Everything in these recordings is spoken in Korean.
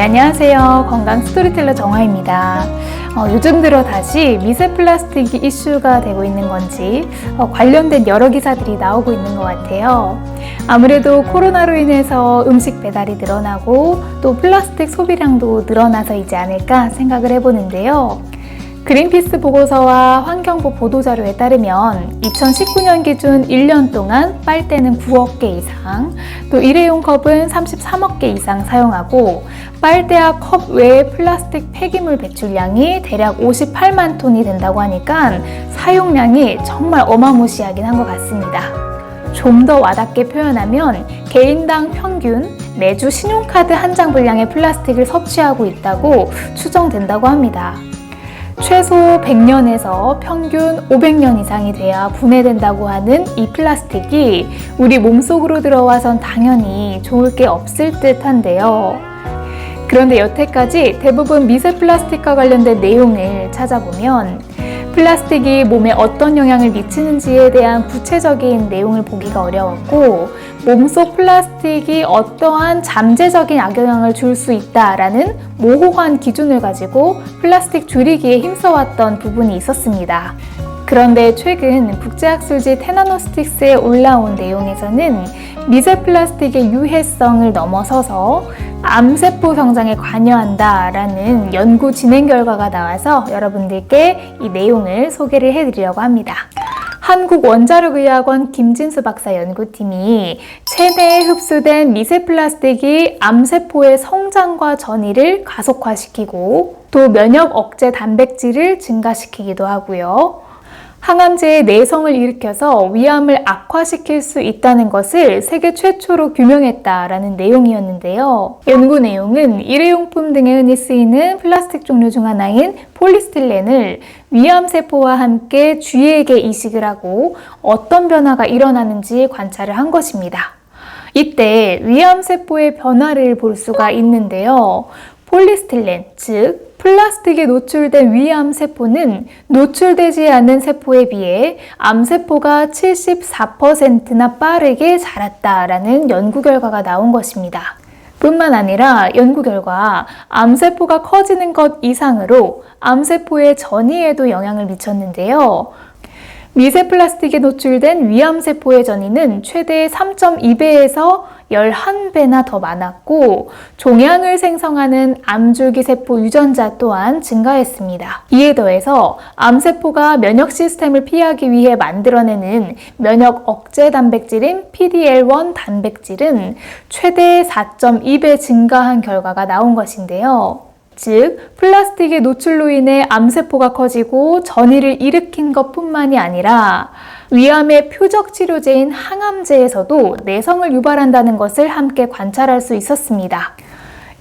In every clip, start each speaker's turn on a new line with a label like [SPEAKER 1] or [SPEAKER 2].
[SPEAKER 1] 안녕하세요. 건강 스토리텔러 정화입니다. 요즘 들어 다시 미세 플라스틱이 이슈가 되고 있는 건지 관련된 여러 기사들이 나오고 있는 것 같아요. 아무래도 코로나로 인해서 음식 배달이 늘어나고 또 플라스틱 소비량도 늘어나서이지 않을까 생각을 해보는데요. 그린피스 보고서와 환경부 보도자료에 따르면 2019년 기준 1년 동안 빨대는 9억 개 이상, 또 일회용 컵은 33억 개 이상 사용하고 빨대와 컵 외의 플라스틱 폐기물 배출량이 대략 58만 톤이 된다고 하니까 사용량이 정말 어마무시하긴 한 것 같습니다. 좀 더 와닿게 표현하면 개인당 평균 매주 신용카드 한 장 분량의 플라스틱을 섭취하고 있다고 추정된다고 합니다. 최소 100년에서 평균 500년 이상이 돼야 분해된다고 하는 이 플라스틱이 우리 몸속으로 들어와선 당연히 좋을 게 없을 듯한데요. 그런데 여태까지 대부분 미세 플라스틱과 관련된 내용을 찾아보면 플라스틱이 몸에 어떤 영향을 미치는지에 대한 구체적인 내용을 보기가 어려웠고 몸속 플라스틱이 어떠한 잠재적인 악영향을 줄 수 있다라는 모호한 기준을 가지고 플라스틱 줄이기에 힘써왔던 부분이 있었습니다. 그런데 최근 국제학술지 테나노스틱스에 올라온 내용에서는 미세 플라스틱의 유해성을 넘어서서 암세포 성장에 관여한다라는 연구 진행 결과가 나와서 여러분들께 이 내용을 소개를 해드리려고 합니다. 한국원자력의학원 김진수 박사 연구팀이 체내에 흡수된 미세 플라스틱이 암세포의 성장과 전이를 가속화시키고 또 면역 억제 단백질을 증가시키기도 하고요. 항암제의 내성을 일으켜서 위암을 악화시킬 수 있다는 것을 세계 최초로 규명했다라는 내용이었는데요. 연구 내용은 일회용품 등에 흔히 쓰이는 플라스틱 종류 중 하나인 폴리스틸렌을 위암세포와 함께 쥐에게 이식을 하고 어떤 변화가 일어나는지 관찰을 한 것입니다. 이때 위암세포의 변화를 볼 수가 있는데요. 폴리스틸렌, 즉 플라스틱에 노출된 위암세포는 노출되지 않은 세포에 비해 암세포가 74%나 빠르게 자랐다라는 연구 결과가 나온 것입니다. 뿐만 아니라 연구 결과 암세포가 커지는 것 이상으로 암세포의 전이에도 영향을 미쳤는데요. 미세 플라스틱에 노출된 위암세포의 전이는 최대 3.2배에서 11배나 더 많았고 종양을 생성하는 암줄기세포 유전자 또한 증가했습니다. 이에 더해서 암세포가 면역 시스템을 피하기 위해 만들어내는 면역 억제 단백질인 PD-L1 단백질은 최대 4.2배 증가한 결과가 나온 것인데요. 즉, 플라스틱의 노출로 인해 암세포가 커지고 전이를 일으킨 것뿐만이 아니라 위암의 표적 치료제인 항암제에서도 내성을 유발한다는 것을 함께 관찰할 수 있었습니다.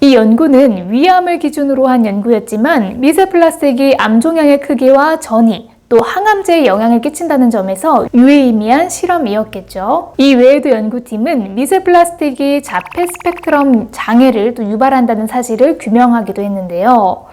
[SPEAKER 1] 이 연구는 위암을 기준으로 한 연구였지만 미세 플라스틱이 암 종양의 크기와 전이 또 항암제에 영향을 끼친다는 점에서 유의미한 실험이었겠죠. 이 외에도 연구팀은 미세 플라스틱이 자폐 스펙트럼 장애를 또 유발한다는 사실을 규명하기도 했는데요.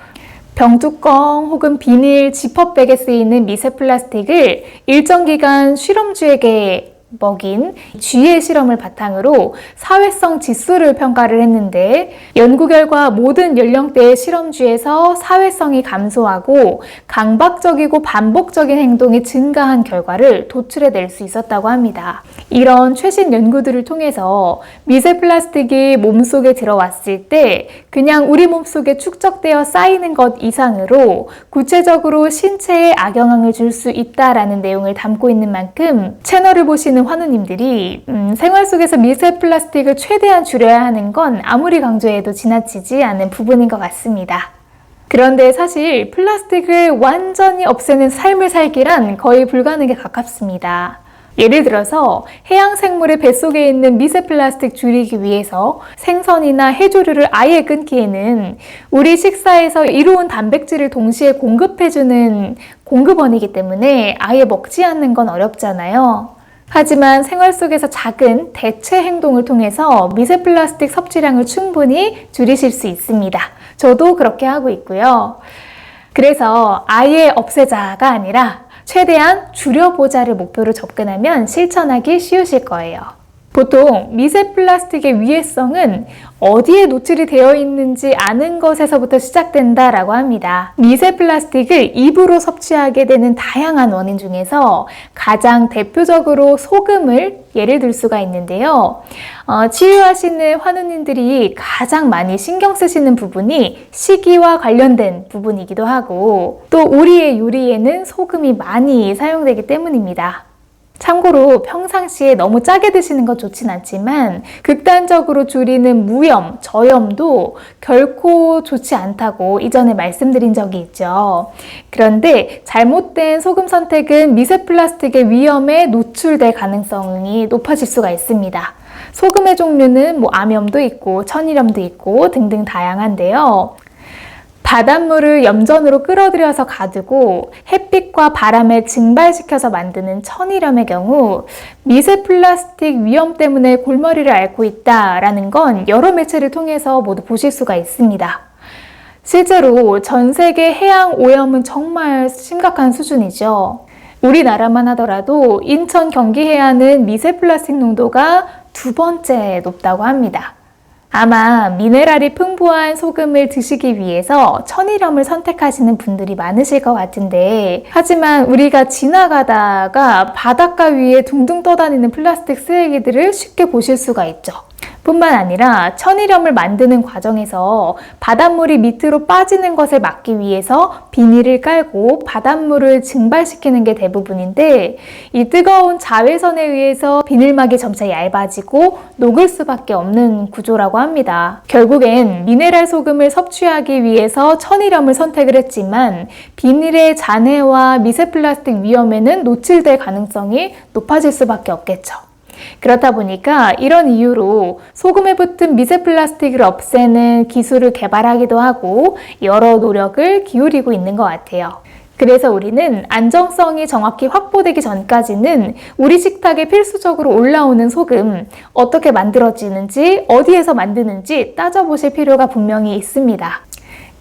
[SPEAKER 1] 병뚜껑 혹은 비닐, 지퍼백에 쓰이는 미세 플라스틱을 일정 기간 실험쥐에게 먹인 쥐의 실험을 바탕으로 사회성 지수를 평가를 했는데 연구 결과 모든 연령대의 실험쥐에서 사회성이 감소하고 강박적이고 반복적인 행동이 증가한 결과를 도출해낼 수 있었다고 합니다. 이런 최신 연구들을 통해서 미세 플라스틱이 몸속에 들어왔을 때 그냥 우리 몸속에 축적되어 쌓이는 것 이상으로 구체적으로 신체에 악영향을 줄 수 있다라는 내용을 담고 있는 만큼 채널을 보시는 환우님들이 생활 속에서 미세 플라스틱을 최대한 줄여야 하는 건 아무리 강조해도 지나치지 않은 부분인 것 같습니다. 그런데 사실 플라스틱을 완전히 없애는 삶을 살기란 거의 불가능에 가깝습니다. 예를 들어서 해양 생물의 뱃속에 있는 미세 플라스틱 줄이기 위해서 생선이나 해조류를 아예 끊기에는 우리 식사에서 이로운 단백질을 동시에 공급해주는 공급원이기 때문에 아예 먹지 않는 건 어렵잖아요. 하지만 생활 속에서 작은 대체 행동을 통해서 미세 플라스틱 섭취량을 충분히 줄이실 수 있습니다. 저도 그렇게 하고 있고요. 그래서 아예 없애자가 아니라 최대한 줄여보자를 목표로 접근하면 실천하기 쉬우실 거예요. 보통 미세 플라스틱의 위해성은 어디에 노출이 되어 있는지 아는 것에서부터 시작된다라고 합니다. 미세 플라스틱을 입으로 섭취하게 되는 다양한 원인 중에서 가장 대표적으로 소금을 예를 들 수가 있는데요. 치유하시는 환우님들이 가장 많이 신경 쓰시는 부분이 식이와 관련된 부분이기도 하고 또 우리의 요리에는 소금이 많이 사용되기 때문입니다. 참고로 평상시에 너무 짜게 드시는 건 좋진 않지만 극단적으로 줄이는 무염, 저염도 결코 좋지 않다고 이전에 말씀드린 적이 있죠. 그런데 잘못된 소금 선택은 미세 플라스틱의 위험에 노출될 가능성이 높아질 수가 있습니다. 소금의 종류는 암염도 있고 천일염도 있고 등등 다양한데요. 바닷물을 염전으로 끌어들여서 가두고 햇빛과 바람에 증발시켜서 만드는 천일염의 경우 미세 플라스틱 위험 때문에 골머리를 앓고 있다라는 건 여러 매체를 통해서 모두 보실 수가 있습니다. 실제로 전 세계 해양 오염은 정말 심각한 수준이죠. 우리나라만 하더라도 인천 경기 해안은 미세 플라스틱 농도가 2번째 높다고 합니다. 아마 미네랄이 풍부한 소금을 드시기 위해서 천일염을 선택하시는 분들이 많으실 것 같은데 하지만 우리가 지나가다가 바닷가 위에 둥둥 떠다니는 플라스틱 쓰레기들을 쉽게 보실 수가 있죠. 뿐만 아니라 천일염을 만드는 과정에서 바닷물이 밑으로 빠지는 것을 막기 위해서 비닐을 깔고 바닷물을 증발시키는 게 대부분인데 이 뜨거운 자외선에 의해서 비닐막이 점차 얇아지고 녹을 수밖에 없는 구조라고 합니다. 결국엔 미네랄 소금을 섭취하기 위해서 천일염을 선택을 했지만 비닐의 잔해와 미세 플라스틱 위험에는 노출될 가능성이 높아질 수밖에 없겠죠. 그렇다 보니까 이런 이유로 소금에 붙은 미세 플라스틱을 없애는 기술을 개발하기도 하고 여러 노력을 기울이고 있는 것 같아요. 그래서 우리는 안정성이 정확히 확보되기 전까지는 우리 식탁에 필수적으로 올라오는 소금, 어떻게 만들어지는지, 어디에서 만드는지 따져보실 필요가 분명히 있습니다.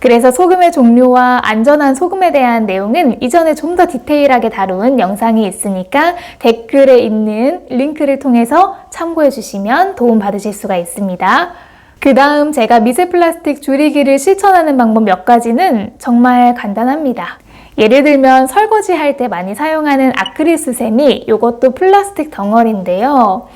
[SPEAKER 1] 그래서 소금의 종류와 안전한 소금에 대한 내용은 이전에 좀 더 디테일하게 다룬 영상이 있으니까 댓글에 있는 링크를 통해서 참고해 주시면 도움 받으실 수가 있습니다. 그 다음 제가 미세 플라스틱 줄이기를 실천하는 방법 몇 가지는 정말 간단합니다. 예를 들면 설거지 할 때 많이 사용하는 아크릴 수세미, 이것도 플라스틱 덩어리인데요.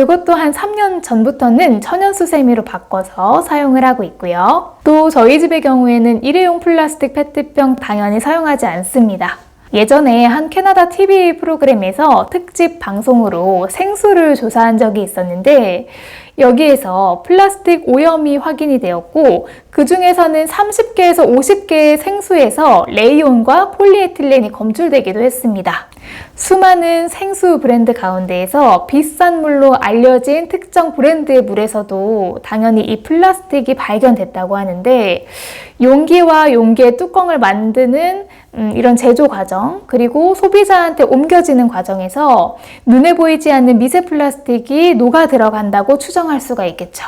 [SPEAKER 1] 이것도 한 3년 전부터는 천연 수세미로 바꿔서 사용을 하고 있고요. 또 저희 집의 경우에는 일회용 플라스틱 페트병 당연히 사용하지 않습니다. 예전에 한 캐나다 TV 프로그램에서 특집 방송으로 생수를 조사한 적이 있었는데 여기에서 플라스틱 오염이 확인이 되었고 그 중에서는 30개에서 50개의 생수에서 레이온과 폴리에틸렌이 검출되기도 했습니다. 수많은 생수 브랜드 가운데에서 비싼 물로 알려진 특정 브랜드의 물에서도 당연히 이 플라스틱이 발견됐다고 하는데 용기와 용기의 뚜껑을 만드는 이런 제조 과정 그리고 소비자한테 옮겨지는 과정에서 눈에 보이지 않는 미세 플라스틱이 녹아 들어간다고 추정할 수가 있겠죠.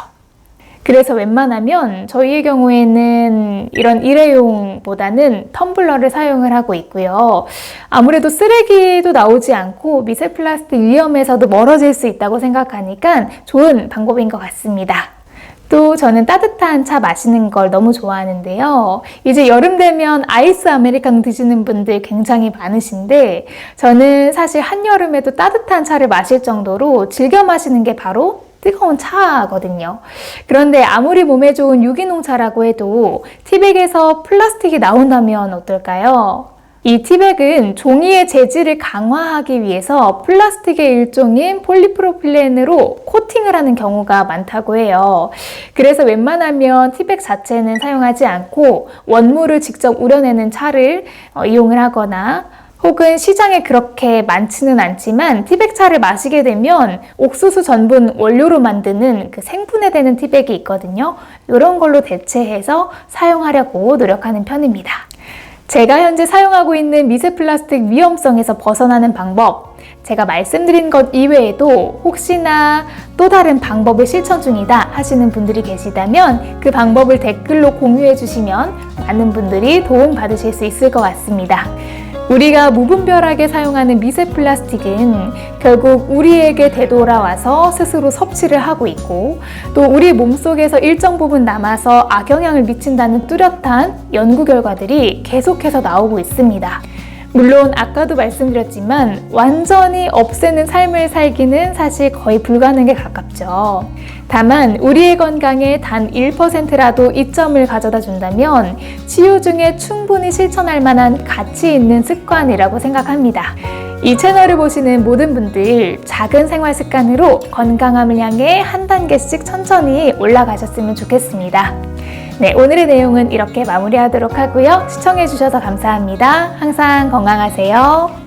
[SPEAKER 1] 그래서 웬만하면 저희의 경우에는 이런 일회용보다는 텀블러를 사용을 하고 있고요. 아무래도 쓰레기도 나오지 않고 미세 플라스틱 위험에서도 멀어질 수 있다고 생각하니까 좋은 방법인 것 같습니다. 또 저는 따뜻한 차 마시는 걸 너무 좋아하는데요. 이제 여름 되면 아이스 아메리카노 드시는 분들 굉장히 많으신데 저는 사실 한여름에도 따뜻한 차를 마실 정도로 즐겨 마시는 게 바로 뜨거운 차거든요. 그런데 아무리 몸에 좋은 유기농차라고 해도 티백에서 플라스틱이 나온다면 어떨까요? 이 티백은 종이의 재질을 강화하기 위해서 플라스틱의 일종인 폴리프로필렌으로 코팅을 하는 경우가 많다고 해요. 그래서 웬만하면 티백 자체는 사용하지 않고 원물을 직접 우려내는 차를 이용을 하거나 혹은 시장에 그렇게 많지는 않지만 티백차를 마시게 되면 옥수수 전분 원료로 만드는 그 생분해되는 티백이 있거든요. 이런 걸로 대체해서 사용하려고 노력하는 편입니다. 제가 현재 사용하고 있는 미세 플라스틱 위험성에서 벗어나는 방법, 제가 말씀드린 것 이외에도 혹시나 또 다른 방법을 실천 중이다 하시는 분들이 계시다면 그 방법을 댓글로 공유해 주시면 많은 분들이 도움 받으실 수 있을 것 같습니다. 우리가 무분별하게 사용하는 미세 플라스틱은 결국 우리에게 되돌아와서 스스로 섭취를 하고 있고 또 우리 몸속에서 일정 부분 남아서 악영향을 미친다는 뚜렷한 연구 결과들이 계속해서 나오고 있습니다. 물론 아까도 말씀드렸지만 완전히 없애는 삶을 살기는 사실 거의 불가능에 가깝죠. 다만 우리의 건강에 단 1%라도 이점을 가져다 준다면 치유 중에 충분히 실천할 만한 가치 있는 습관이라고 생각합니다. 이 채널을 보시는 모든 분들 작은 생활 습관으로 건강함을 향해 한 단계씩 천천히 올라가셨으면 좋겠습니다. 네, 오늘의 내용은 이렇게 마무리하도록 하고요. 시청해주셔서 감사합니다. 항상 건강하세요.